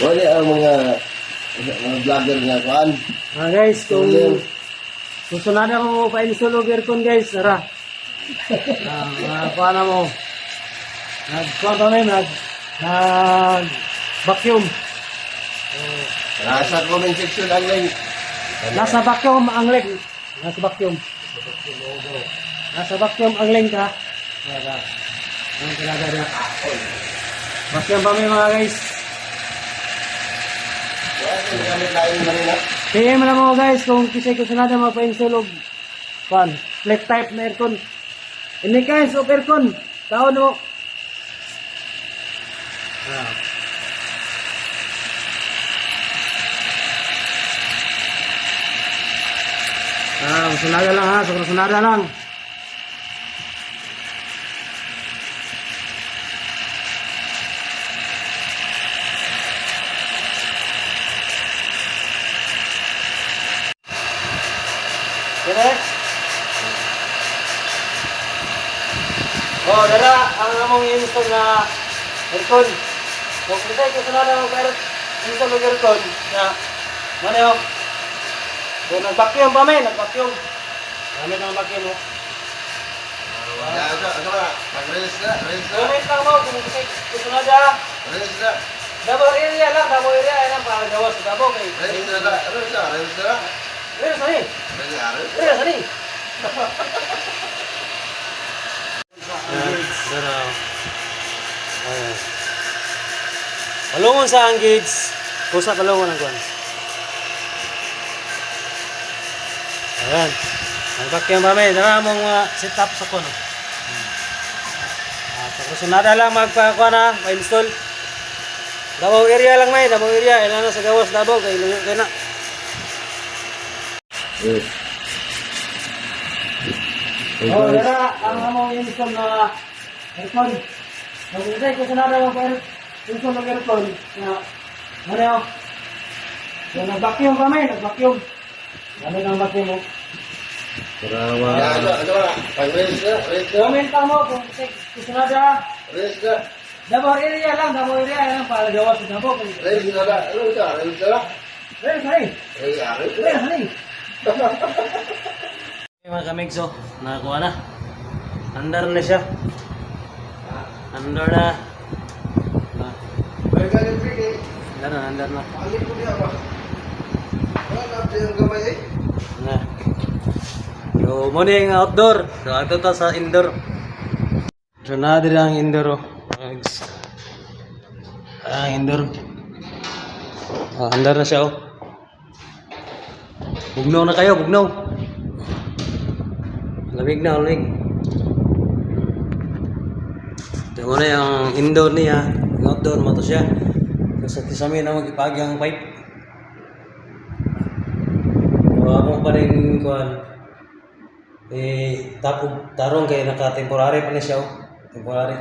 Wala ang mga vlogger nga kuan. Guys, kung susunod ako pa-install og aircon guys, tara. Paano mo? Nag-vacuum. Nasa comment section ang link. Nasa vacuum ang link. Nasa vacuum. Nasa vacuum ang link ha. Ang talaga na. Vacuum pa may mga guys. PM na mo guys kung kisay ko sunada magpa-install og flat type na aircon. Ini guys og aircon. Taon mo. Sunada lang ha, sunada lang. Kaya? Oh, dara ang among install na aircon. Kung kisay ko sunada mag-install og aircon na mano so, nag-vacuum pa may, nag-vacuum. Gamit ang vacuum mo. Pag-release na. Gamit lang mo, kung gusto na dyan. Release na. Davao area lang, Davao area. Ayan ang pagagawa sa Davao. Release na. Release na. Release na ni. Release na ni. Palungon sa engage. Pusa palungon ang kuwan. Ayan. Nag-vacuum pa may. Dara mong set up sa kuno. Sunada lang magpakuha na, pa-install. Davao area lang may, Davao area. Ilan na sa gawas Davao, kaya na. Oh, dara, ang among install na aircon. Mag-install ko sunada magpa-install ng aircon. Ano? So, nag-vacuum pa may, nag-vacuum. Ano ang vacuum mo? Pag-release na. Comment lang mo kung gusto na dyan. Release na. Davao area lang, Davao area lang para gawa sa Davao. Release na. Release na. Release na rin. Mga kamigso, nakakuha na. Andar na siya. Andar na. Andar na. Na. So, muna yung outdoor. So, ato ta sa indoor. So, nadir ang indoor. Indoor. Andar na siya, oh. Bugnaw na kayo, bugnaw. Lamig na, lamig. Ito muna yung indoor niya. Yung outdoor, mato siya. Kasi kisami na mag-ipagi ang pipe. Ako pa rin kuhan. Tarong kaya naka-temporary pa na siya. Temporary.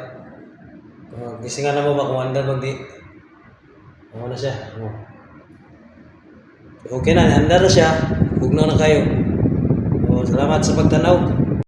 Gisingan na mo ba kung andar magdi? Ano na siya? Okay na, andar na siya. Bugnaw na kayo. Salamat sa pagtanaw.